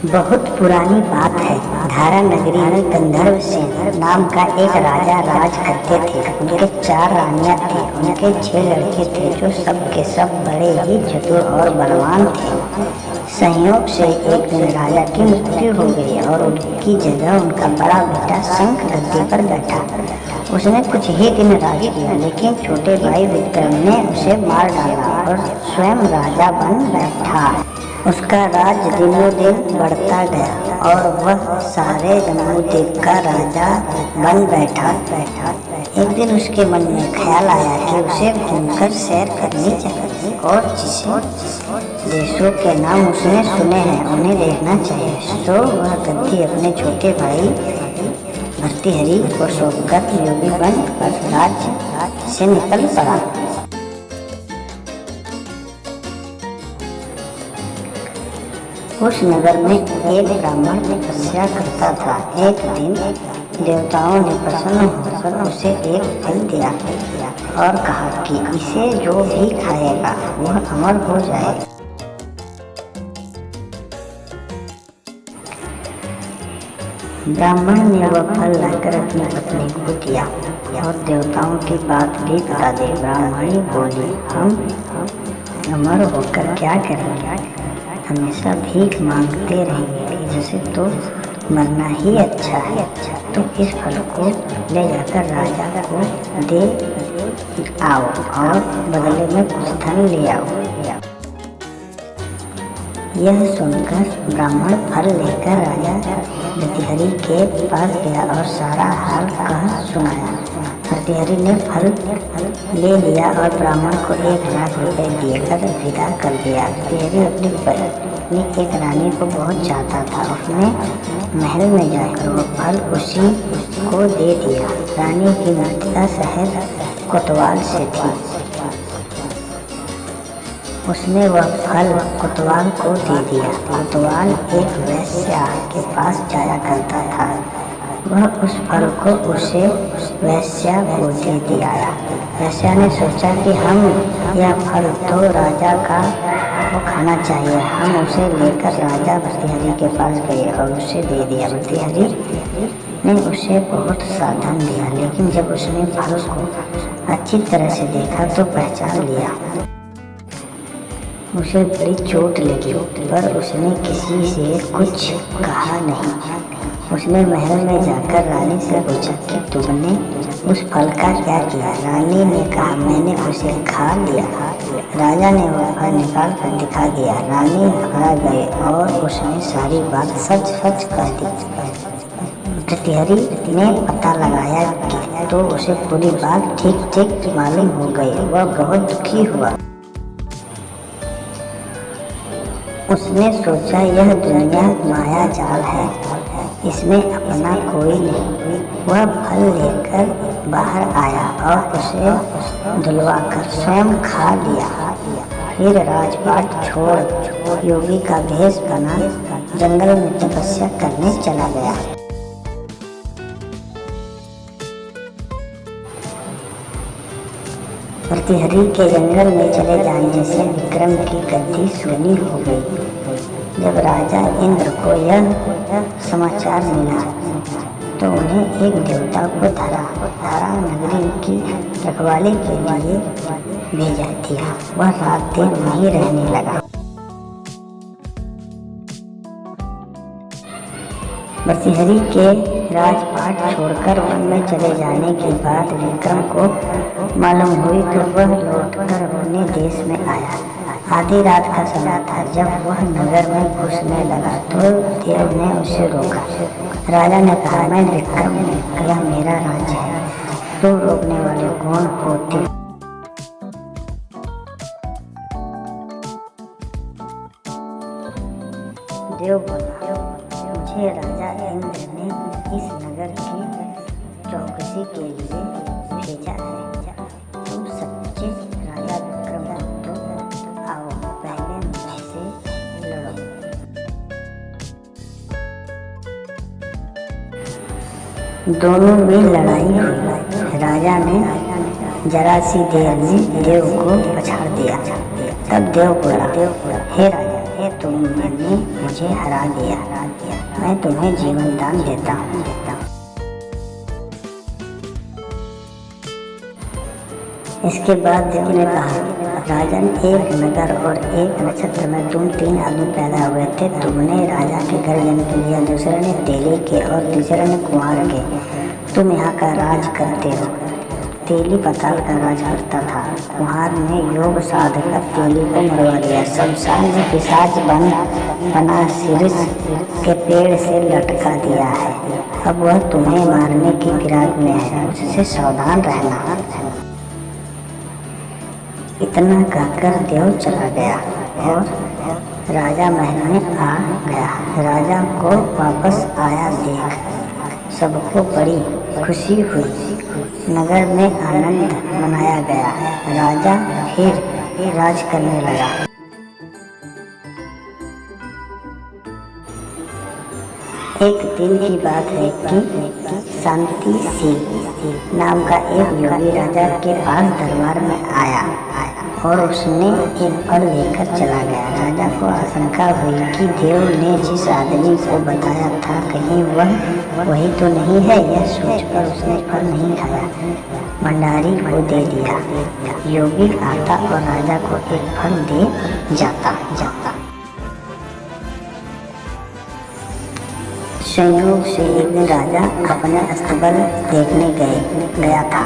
बहुत पुरानी बात है। धारा नगरी में गंधर्व सेन नाम का एक राजा राज करते थे। उनके 4 रानियां थी। उनके 6 लड़के थे जो सब के सब बड़े ही चतुर और बलवान थे। संयोग से एक दिन राजा की मृत्यु हो गई और उनकी जगह उनका बड़ा बेटा शंख गद्दी पर बैठा। उसने कुछ ही दिन राज किया, लेकिन छोटे भाई विक्रम ने उसे मार डाला और स्वयं राजा बन बैठा। उसका राज दिनों दिन बढ़ता गया और वह सारे जम्बूद्वीप का राजा बन बैठा। एक दिन उसके मन में ख्याल आया कि उसे घूमकर सैर करनी चाहिए और जिसे देशों के नाम उसने सुने हैं उन्हें देखना चाहिए। तो वह गद्दी अपने छोटे भाई भर्तृहरि को सौंपकर योगी बन राज्य से निकल पड़ा। उस नगर में एक ब्राह्मण तपस्या करता था। एक दिन देवताओं ने प्रसन्न होकर उसे एक फल दिया और कहा कि इसे जो भी खाएगा वह अमर हो जाए। ब्राह्मण ने वह फल लाकर अपनी पत्नी को दिया और देवताओं की बात भी बता दी। ब्राह्मणी बोली, हम अमर होकर क्या करेंगे? हमेशा भीख मांगते रहेंगे, जैसे तो मरना ही अच्छा है। तो इस फल को ले जाकर राजा को दे आओ और बदले में कुछ धन ले आओ। यह सुनकर ब्राह्मण फल लेकर राजा भर्तृहरि के पास गया और सारा हाल कह सुनाया। भर्तृहरि ने फल ले लिया और ब्राह्मण को 1,00,000 रुपये देकर विदा कर दिया। भर्तृहरि अपनी एक रानी को बहुत चाहता था। उसने महल में जाकर वो फल उसी को दे दिया। रानी की मृत्यु शहर कोतवाल से थी। उसने वह फल कोतवाल को दे दिया। कोतवाल एक वैश्या के पास जाया करता था। वह उस फल को उसे वैश्या को दे दिया। वैश्या ने सोचा कि हम यह फल तो राजा का वो खाना चाहिए। हम उसे लेकर राजा भर्तृहरि के पास गए और उसे दे दिया। भर्तृहरि ने उसे बहुत सावधान दिया, लेकिन जब उसने फल को अच्छी तरह से देखा तो पहचान लिया। उसे बड़ी चोट लगी, पर उसने किसी से कुछ कहा नहीं। उसने महल में जाकर रानी से पूछा कि तुमने उस फल का क्या किया? रानी ने कहा, मैंने उसे खा लिया। राजा ने वह फल निकाल कर दिखा दिया। रानी घबरा गई और उसने सारी बात सच कह दी। भर्तृहरि ने पता लगाया कि तो उसे पूरी बात ठीक मालूम हो गई। वह बहुत दुखी हुआ। उसने सोचा यह दुनिया माया जाल है, इसमें अपना कोई नहीं। वह फल लेकर बाहर आया और उसे धुलवाकर स्वयं खा लिया। फिर राजपाट छोड़ योगी का भेष बना जंगल में तपस्या करने चला गया। भर्तृहरि के जंगल में चले जाने से विक्रम की गद्दी सूनी हो गई। जब राजा इंद्र को यह समाचार मिला तो उन्हें एक देवता को धारा नगरी की रखवाली के लिए भेजा दिया। वह रात दिन वहीं रहने लगा। भर्तृहरि के राजपाट छोड़कर वन में चले जाने की बात विक्रम को मालूम हुई तो वह लौटकर अपने देश में आया। आधी रात का समय था। जब वह नगर में घुसने लगा तो देव ने उसे रोका। राजा ने कहा, मैं विक्रम, यह मेरा राज्य है, तो रोकने वाले कौन होते? देव बोला, मुझे राजा इंद्र ने इस नगर की चौकसी के लिए भेजा है। तुम सच्चे राजा विक्रम हो तो आओ, पहले मुझसे लड़ो। दोनों में लड़ाई हुई। राजा ने जरा सी देर में देव को पछाड़ दिया। तब देव बोला, हे राजा, तुमने मुझे हरा दिया, मैं तुम्हें जीवन दान देता हूँ। इसके बाद देव ने कहा, राजन, एक नगर और एक नक्षत्र में तुम 3 आदमी पैदा हुए थे। तुमने राजा के घर जन्म लिया, दूसरे ने तेली के और तीसरे ने कुंवार के। तुम यहाँ का राज करते हो। तेली पाताल का राज करता था, कुंवार ने योग साध कर तेली को मरवा दिया। शमशान में पिशाच बना शीर्ष के पेड़ से लटका दिया है। अब वह तुम्हें मारने की फिराक में है, उससे सावधान रहना। इतना कहकर देव चला गया और राजा महल में आ गया। राजा को वापस आया देख सबको बड़ी खुशी हुई। नगर में आनंद मनाया गया। राजा फिर राज करने लगा। एक दिन की बात है कि शांति सिंह नाम का एक योगी राजा के पास दरबार में आया और उसने एक फल लेकर चला गया। राजा को आशंका हुई कि देव ने जिस आदमी को बताया था कहीं वह वही तो नहीं है। यह सोचकर उसने फल नहीं खाया, भंडारी को दे दिया। योगी आता और राजा को एक फल दे जाता। संयोग से एक दिन राजा अपने अस्तबल देखने गया था।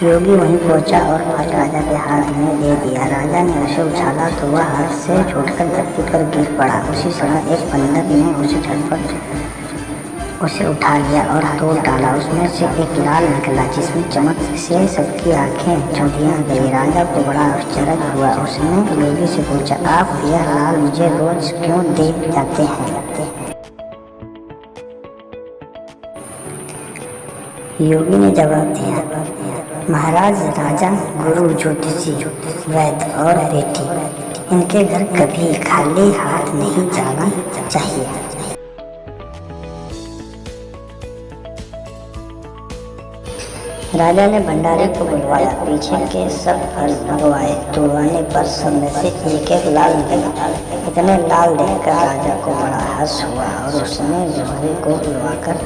योगी वहीं पहुंचा और फल राजा के हाथ में दे दिया। राजा ने उसे उछाला तो वह हाथ से छूटकर धरती पर गिर पड़ा। उसी समय एक बंदर ने उसे झटपट उसे उठा लिया और तोड़ डाला। उसमें से एक लाल निकला जिसमें चमक से सबकी आंखें चौंधिया गई। राजा को बड़ा आश्चर्य हुआ। उसने योगी से पूछा, आप यह लाल मुझे रोज क्यों दे जाते हैं? योगी ने जवाब दिया, महाराज, राजा, गुरु, ज्योतिषी, वैद्य और बेटी, इनके घर कभी खाली हाथ नहीं जाना चाहिए। राजा ने भंडारी को बुलवाया। पीछे के सब फल मंगवाए। तोड़वाने पर सब में से एक लाल निकला। इतने लाल देखकर राजा को बड़ा हर्ष हुआ और उसने जौहरी को बुलवाकर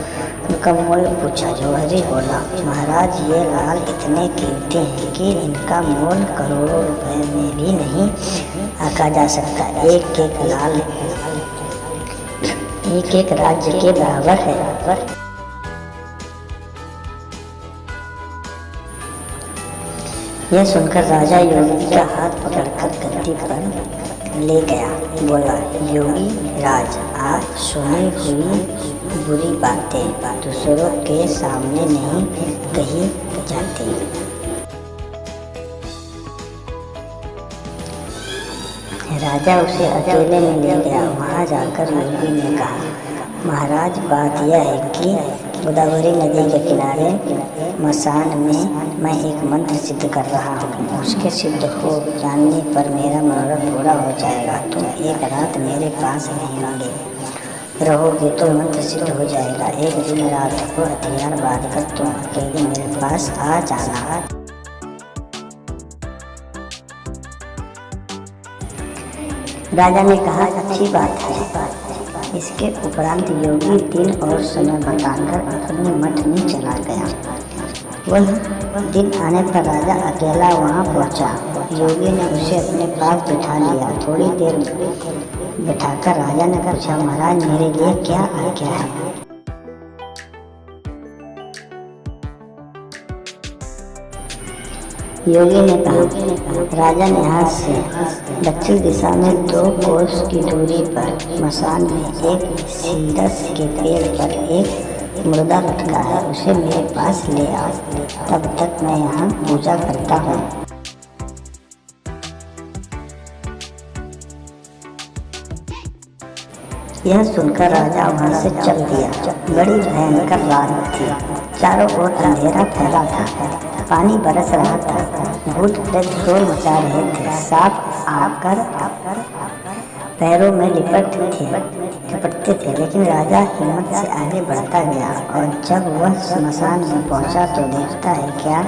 उनका मोल पूछा। जौहरी बोला, महाराज, ये लाल इतने कीमती हैं कि इनका मोल करोड़ों रुपए में भी नहीं आंका जा सकता। एक लाल एक राज्य के बराबर है। यह सुनकर राजा योगी का हाथ पकड़कर गद्दी पर ले गया। बोला, योगी राज, आज सुनी हुई बुरी बातें दूसरों के सामने नहीं कही जाती। राजा उसे अकेले में ले गया। वहाँ जाकर योगी ने कहा, महाराज, बात यह है कि गोदावरी नदी के किनारे मसान में मैं एक मंत्र सिद्ध कर रहा हूँ। उसके सिद्ध हो जाने पर मेरा मनोरथ पूरा हो जाएगा। तुम एक रात मेरे पास रहोगे तो मंत्र सिद्ध हो जाएगा। एक दिन रात को हथियार बांधकर तुम अकेले मेरे पास आ जाना। राजा ने कहा, अच्छी बात है। इसके उपरांत योगी दिन और समय बताकर अपने मठ में चला गया। वह दिन आने पर राजा अकेला वहां पहुंचा। योगी ने उसे अपने पास बिठा लिया। थोड़ी देर बिठाकर राजा ने पूछा, महाराज, मेरे लिए क्या आज्ञा है? योगी ने कहा, राजा ने हाथ से दक्षिण दिशा में 2 कोस की दूरी पर मसान में एक सीरस के पेड़ पर एक मुर्दा लटका है। उसे मेरे पास ले आओ, तब तक मैं यहाँ पूजा करता हूँ। यह सुनकर राजा वहाँ से चल दिया। बड़ी भयंकर रात थी। चारों ओर अंधेरा फैला था। पानी बरस रहा था। भूत प्रेत शोर मचा रहे थे। सांप आकर पैरों में लिपटते थे, लेकिन राजा हिम्मत से आगे बढ़ता गया और जब वह स्मशान में पहुंचा तो देखता है क्या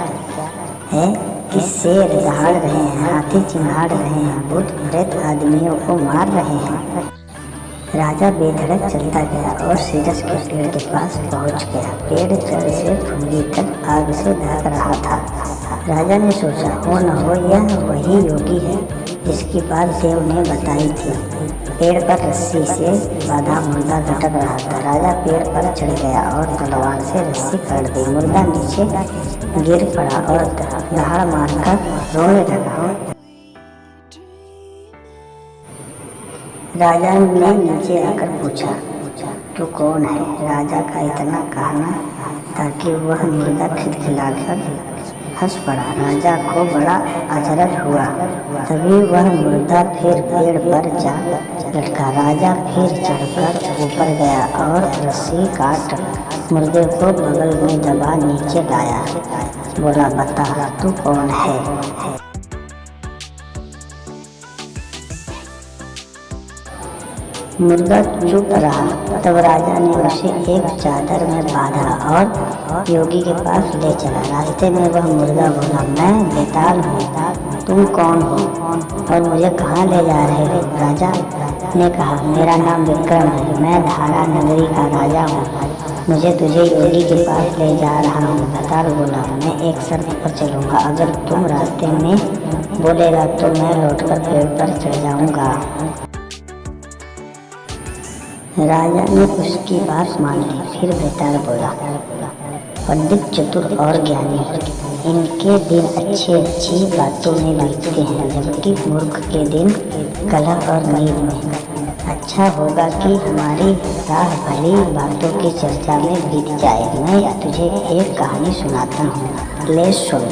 है कि शेर दहाड़ रहे हैं, हाथी चिंगाड़ रहे हैं, भूत प्रेत आदमियों को मार रहे हैं। राजा बेधड़क चलता गया और सीरस के पेड़ के पास पहुंच गया। पेड़ जड़ से फुल्ली तक आग से ढक रहा था। राजा ने सोचा, हो न हो यह वही योगी है जिसकी बात देव ने बताई थी। पेड़ पर रस्सी से बांधा मुर्दा लटक रहा था। राजा पेड़ पर चढ़ गया और तलवार से रस्सी काट दी। मुर्दा नीचे गिर पड़ा और दहाड़ मारकर रोने लगा। राजा ने नीचे आकर पूछा, तू कौन है? राजा का इतना कहना था कि वह मुर्दा खिलखिलाकर हंस पड़ा। राजा को बड़ा अचरज हुआ। तभी वह मुर्दा फिर पेड़ पर जा लटका। राजा फिर चढ़कर ऊपर गया और रस्सी काट मुर्दे को बगल में दबा नीचे लाया। बोला, बता तू कौन है? मुर्दा चुप रहा। तब राजा ने उसे एक चादर में बांधा और योगी के पास ले चला। रास्ते में वह मुर्दा बोला, मैं बेताल हूँ, तुम कौन हो और मुझे कहाँ ले जा रहे हो? राजा ने कहा, मेरा नाम विक्रम है, मैं धारा नगरी का राजा हूँ, मुझे तुझे योगी के पास ले जा रहा हूँ। बेताल बोला, मैं एक शर्त पर चलूँगा, अगर तुम रास्ते में बोलेगा तो मैं लौटकर पेड़ पर चढ़ जाऊँगा। राजा ने उसकी बात मान ली। फिर बेताल बोला, पंडित चतुर और ज्ञानी, इनके दिन अच्छी बातों में बीतते हैं, जबकि मूर्ख के दिन कलह और नींद में। अच्छा होगा कि हमारी राह भली बातों की चर्चा में बीत जाए। मैं तुझे एक कहानी सुनाता हूँ, ले सुन।